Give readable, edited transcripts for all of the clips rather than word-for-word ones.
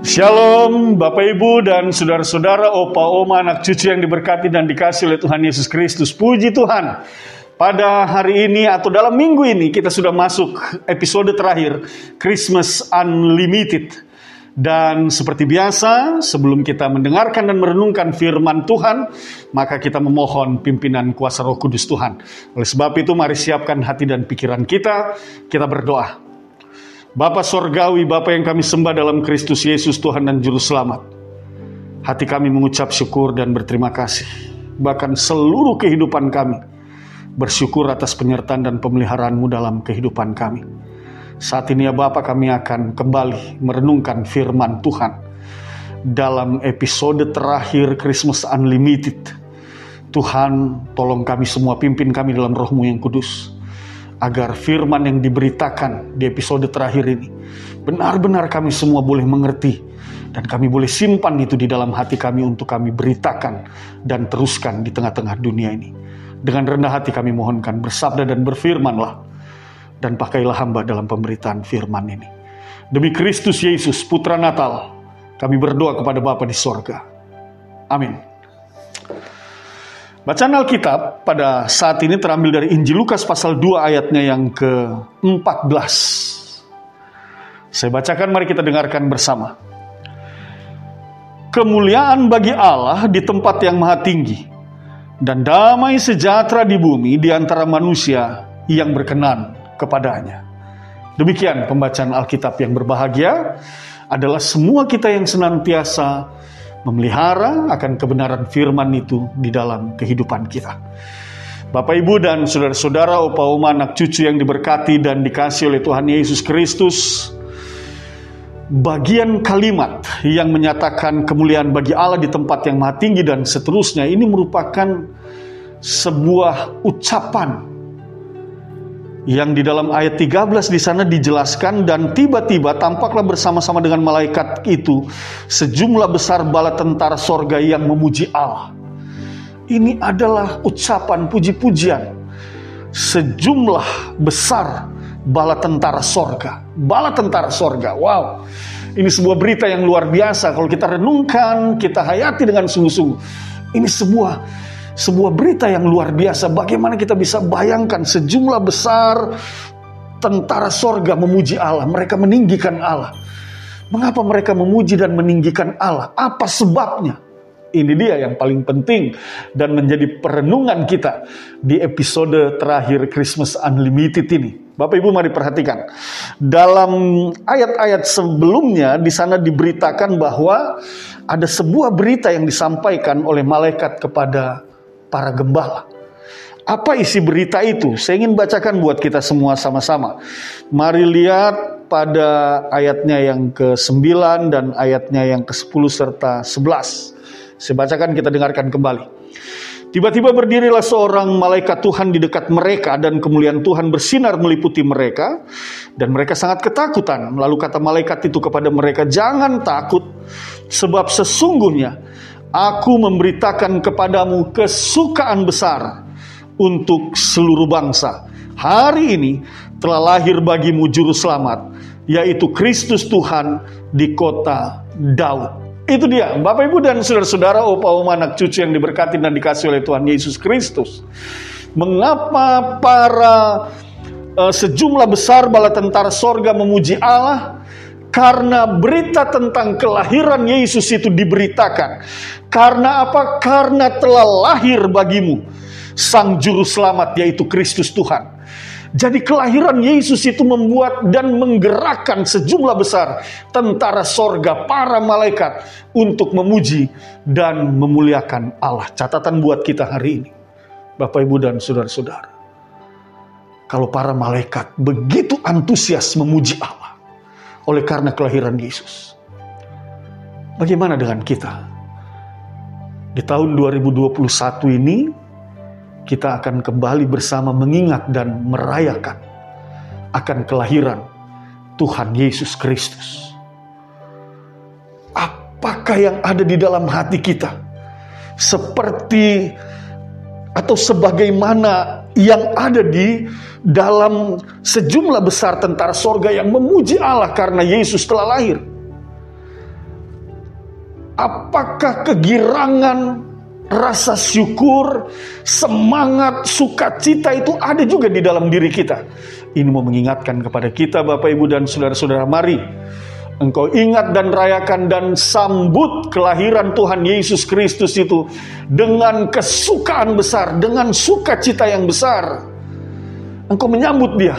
Shalom Bapak Ibu dan saudara-saudara, opa oma, anak cucu yang diberkati dan dikasihi oleh Tuhan Yesus Kristus. Puji Tuhan, pada hari ini atau dalam minggu ini kita sudah masuk episode terakhir Christmas Unlimited. Dan seperti biasa, sebelum kita mendengarkan dan merenungkan firman Tuhan, maka kita memohon pimpinan kuasa Roh Kudus Tuhan. Oleh sebab itu mari siapkan hati dan pikiran kita berdoa. Bapa Sorgawi, Bapa yang kami sembah dalam Kristus Yesus Tuhan dan Juru Selamat, hati kami mengucap syukur dan berterima kasih. Bahkan seluruh kehidupan kami bersyukur atas penyertaan dan pemeliharaan-Mu dalam kehidupan kami. Saat ini ya Bapa, kami akan kembali merenungkan firman Tuhan dalam episode terakhir Christmas Unlimited. Tuhan, tolong kami semua, pimpin kami dalam Roh-Mu yang kudus, agar firman yang diberitakan di episode terakhir ini benar-benar kami semua boleh mengerti dan kami boleh simpan itu di dalam hati kami untuk kami beritakan dan teruskan di tengah-tengah dunia ini. Dengan rendah hati kami mohonkan, bersabda dan berfirmanlah dan pakailah hamba dalam pemberitaan firman ini. Demi Kristus Yesus, Putra Natal, kami berdoa kepada Bapa di sorga. Amin. Bacaan Alkitab pada saat ini terambil dari Injil Lukas pasal 2 ayatnya yang ke-14. Saya bacakan, mari kita dengarkan bersama. Kemuliaan bagi Allah di tempat yang maha tinggi, dan damai sejahtera di bumi di antara manusia yang berkenan kepadanya. Demikian pembacaan Alkitab yang berbahagia adalah semua kita yang senantiasa memelihara akan kebenaran firman itu di dalam kehidupan kita. Bapak Ibu dan saudara-saudara, opa oma, anak cucu yang diberkati dan dikasihi oleh Tuhan Yesus Kristus, bagian kalimat yang menyatakan kemuliaan bagi Allah di tempat yang maha tinggi dan seterusnya ini merupakan sebuah ucapan yang di dalam ayat 13 di sana dijelaskan, dan tiba-tiba tampaklah bersama-sama dengan malaikat itu sejumlah besar bala tentara sorga yang memuji Allah. Ini adalah ucapan puji-pujian sejumlah besar bala tentara sorga. Bala tentara sorga, wow. Ini sebuah berita yang luar biasa. Kalau kita renungkan, kita hayati dengan sungguh-sungguh, ini sebuah berita yang luar biasa. Bagaimana kita bisa bayangkan sejumlah besar tentara sorga memuji Allah. Mereka meninggikan Allah. Mengapa mereka memuji dan meninggikan Allah? Apa sebabnya? Ini dia yang paling penting dan menjadi perenungan kita di episode terakhir Christmas Unlimited ini. Bapak Ibu mari perhatikan. Dalam ayat-ayat sebelumnya di sana diberitakan bahwa ada sebuah berita yang disampaikan oleh malaikat kepada para gembala. Apa isi berita itu? Saya ingin bacakan buat kita semua sama-sama. Mari lihat pada ayatnya yang ke-9 dan ayatnya yang ke-10 serta 11. Saya bacakan, kita dengarkan kembali. Tiba-tiba berdirilah seorang malaikat Tuhan di dekat mereka, dan kemuliaan Tuhan bersinar meliputi mereka, dan mereka sangat ketakutan. Lalu kata malaikat itu kepada mereka, "Jangan takut, sebab sesungguhnya Aku memberitakan kepadamu kesukaan besar untuk seluruh bangsa. Hari ini telah lahir bagimu juru selamat, yaitu Kristus Tuhan di kota Daud." Itu dia, Bapak Ibu dan saudara-saudara, opa oma, anak cucu yang diberkati dan dikasihi oleh Tuhan Yesus Kristus. Mengapa para sejumlah besar bala tentara sorga memuji Allah? Karena berita tentang kelahiran Yesus itu diberitakan. Karena apa? Karena telah lahir bagimu Sang Juru Selamat, yaitu Kristus Tuhan. Jadi kelahiran Yesus itu membuat dan menggerakkan sejumlah besar tentara sorga, para malaikat, untuk memuji dan memuliakan Allah. Catatan buat kita hari ini, Bapak Ibu dan saudara-saudara. Kalau para malaikat begitu antusias memuji Allah oleh karena kelahiran Yesus, bagaimana dengan kita? Di tahun 2021 ini, kita akan kembali bersama mengingat dan merayakan akan kelahiran Tuhan Yesus Kristus. Apakah yang ada di dalam hati kita? Seperti atau sebagaimana yang ada di dalam sejumlah besar tentara sorga yang memuji Allah karena Yesus telah lahir. Apakah kegirangan, rasa syukur, semangat, sukacita itu ada juga di dalam diri kita? Ini mau mengingatkan kepada kita, Bapak, Ibu, dan saudara-saudara, mari engkau ingat dan rayakan dan sambut kelahiran Tuhan Yesus Kristus itu dengan kesukaan besar, dengan sukacita yang besar. Engkau menyambut Dia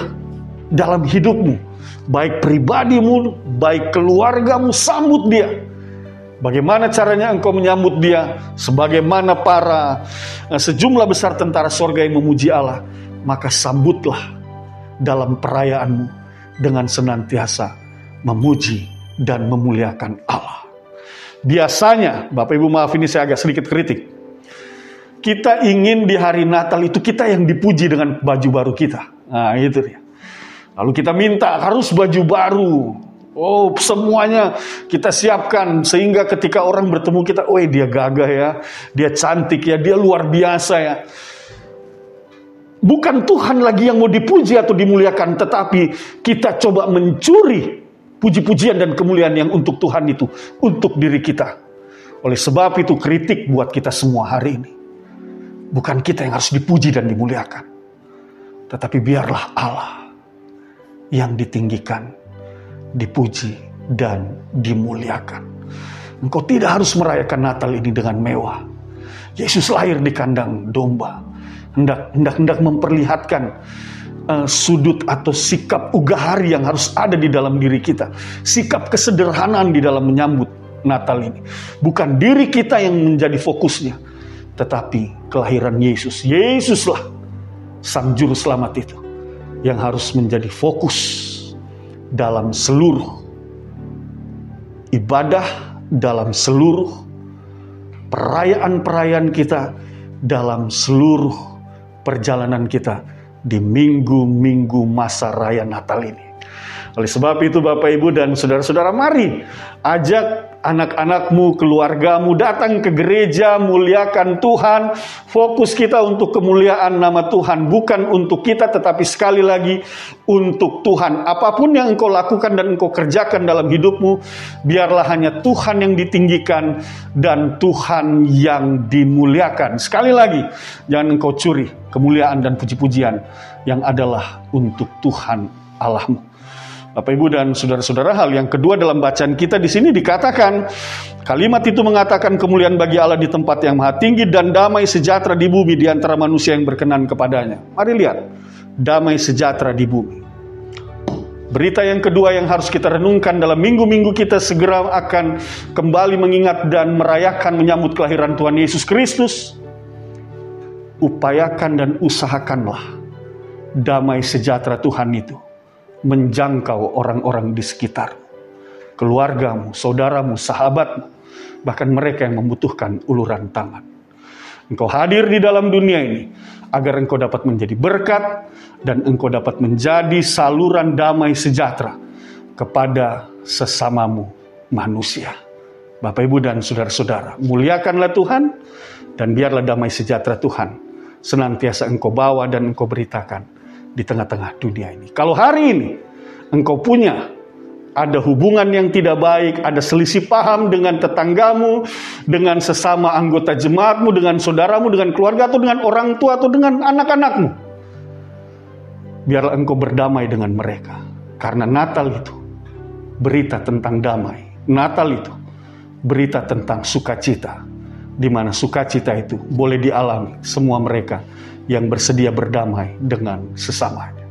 dalam hidupmu, baik pribadimu, baik keluargamu, sambut Dia. Bagaimana caranya engkau menyambut Dia? Sebagaimana para sejumlah besar tentara sorga yang memuji Allah, maka sambutlah dalam perayaanmu dengan senantiasa memuji dan memuliakan Allah. Biasanya, Bapak Ibu maaf ini saya agak sedikit kritik, kita ingin di hari Natal itu kita yang dipuji dengan baju baru kita. Nah itu dia. Lalu kita minta harus baju baru. Oh, semuanya kita siapkan sehingga ketika orang bertemu kita, oh dia gagah ya, dia cantik ya, dia luar biasa ya. Bukan Tuhan lagi yang mau dipuji atau dimuliakan, tetapi kita coba mencuri puji-pujian dan kemuliaan yang untuk Tuhan itu, untuk diri kita. Oleh sebab itu kritik buat kita semua hari ini. Bukan kita yang harus dipuji dan dimuliakan, tetapi biarlah Allah yang ditinggikan, dipuji dan dimuliakan. Engkau tidak harus merayakan Natal ini dengan mewah. Yesus lahir di kandang domba, hendak memperlihatkan sudut atau sikap ugahari yang harus ada di dalam diri kita, sikap kesederhanaan di dalam menyambut Natal ini. Bukan diri kita yang menjadi fokusnya, tetapi kelahiran Yesus. Yesuslah Sang Juru Selamat itu yang harus menjadi fokus dalam seluruh ibadah, dalam seluruh perayaan-perayaan kita, dalam seluruh perjalanan kita di minggu-minggu masa raya Natal ini. Oleh sebab itu Bapak, Ibu, dan saudara-saudara, mari ajak anak-anakmu, keluargamu datang ke gereja, muliakan Tuhan. Fokus kita untuk kemuliaan nama Tuhan, bukan untuk kita, tetapi sekali lagi untuk Tuhan. Apapun yang engkau lakukan dan engkau kerjakan dalam hidupmu, biarlah hanya Tuhan yang ditinggikan dan Tuhan yang dimuliakan. Sekali lagi, jangan engkau curi kemuliaan dan puji-pujian yang adalah untuk Tuhan Allahmu. Bapak, Ibu, dan saudara-saudara, hal yang kedua dalam bacaan kita di sini dikatakan, kalimat itu mengatakan kemuliaan bagi Allah di tempat yang maha tinggi dan damai sejahtera di bumi di antara manusia yang berkenan kepadanya. Mari lihat, damai sejahtera di bumi. Berita yang kedua yang harus kita renungkan dalam minggu-minggu kita segera akan kembali mengingat dan merayakan menyambut kelahiran Tuhan Yesus Kristus. Upayakan dan usahakanlah damai sejahtera Tuhan itu menjangkau orang-orang di sekitar, keluargamu, saudaramu, sahabatmu, bahkan mereka yang membutuhkan uluran tangan. Engkau hadir di dalam dunia ini agar engkau dapat menjadi berkat dan engkau dapat menjadi saluran damai sejahtera kepada sesamamu manusia. Bapak, Ibu, dan saudara-saudara, muliakanlah Tuhan dan biarlah damai sejahtera Tuhan senantiasa engkau bawa dan engkau beritakan di tengah-tengah dunia ini. Kalau hari ini engkau punya ada hubungan yang tidak baik, ada selisih paham dengan tetanggamu, dengan sesama anggota jemaatmu, dengan saudaramu, dengan keluarga, atau dengan orang tua, atau dengan anak-anakmu, biarlah engkau berdamai dengan mereka. Karena Natal itu berita tentang damai. Natal itu berita tentang sukacita, di mana sukacita itu boleh dialami semua mereka yang bersedia berdamai dengan sesamanya.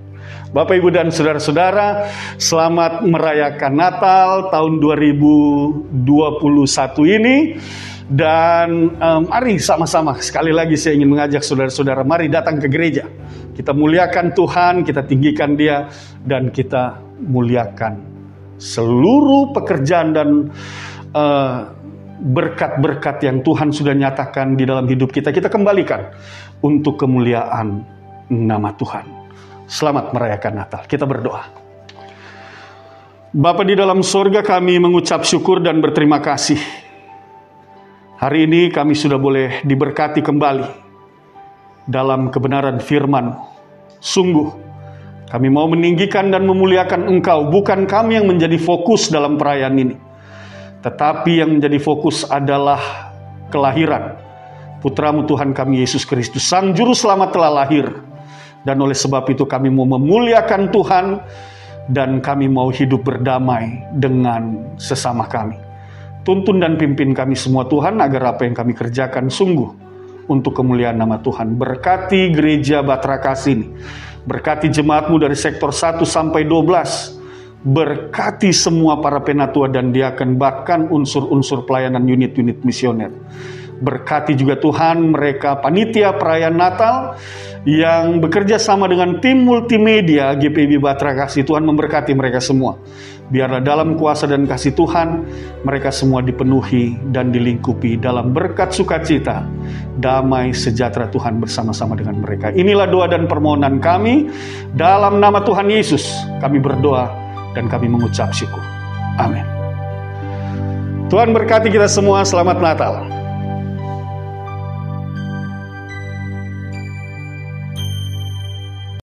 Bapak, Ibu, dan saudara-saudara, selamat merayakan Natal tahun 2021 ini. Dan mari sama-sama, sekali lagi saya ingin mengajak saudara-saudara, mari datang ke gereja. Kita muliakan Tuhan, kita tinggikan Dia, dan kita muliakan seluruh pekerjaan dan berkat-berkat yang Tuhan sudah nyatakan di dalam hidup kita. Kita kembalikan untuk kemuliaan nama Tuhan. Selamat merayakan Natal. Kita berdoa. Bapa di dalam sorga, kami mengucap syukur dan berterima kasih. Hari ini kami sudah boleh diberkati kembali dalam kebenaran firman. Sungguh, kami mau meninggikan dan memuliakan Engkau. Bukan kami yang menjadi fokus dalam perayaan ini, Tetapi yang menjadi fokus adalah kelahiran Putramu Tuhan kami Yesus Kristus. Sang Juru Selamat telah lahir. Dan oleh sebab itu kami mau memuliakan Tuhan. Dan kami mau hidup berdamai dengan sesama kami. Tuntun dan pimpin kami semua Tuhan, agar apa yang kami kerjakan sungguh untuk kemuliaan nama Tuhan. Berkati gereja Batra Kasih ini. Berkati jemaatmu dari sektor 1 sampai 12. Berkati semua para penatua dan diaken, bahkan unsur-unsur pelayanan unit-unit misioner. Berkati juga Tuhan mereka panitia perayaan Natal yang bekerja sama dengan tim multimedia GPIB Batra Kasih. Tuhan memberkati mereka semua. Biarlah dalam kuasa dan kasih Tuhan mereka semua dipenuhi dan dilingkupi dalam berkat sukacita, damai sejahtera Tuhan bersama-sama dengan mereka. Inilah doa dan permohonan kami. Dalam nama Tuhan Yesus kami berdoa dan kami mengucap syukur. Amin. Tuhan berkati kita semua. Selamat Natal.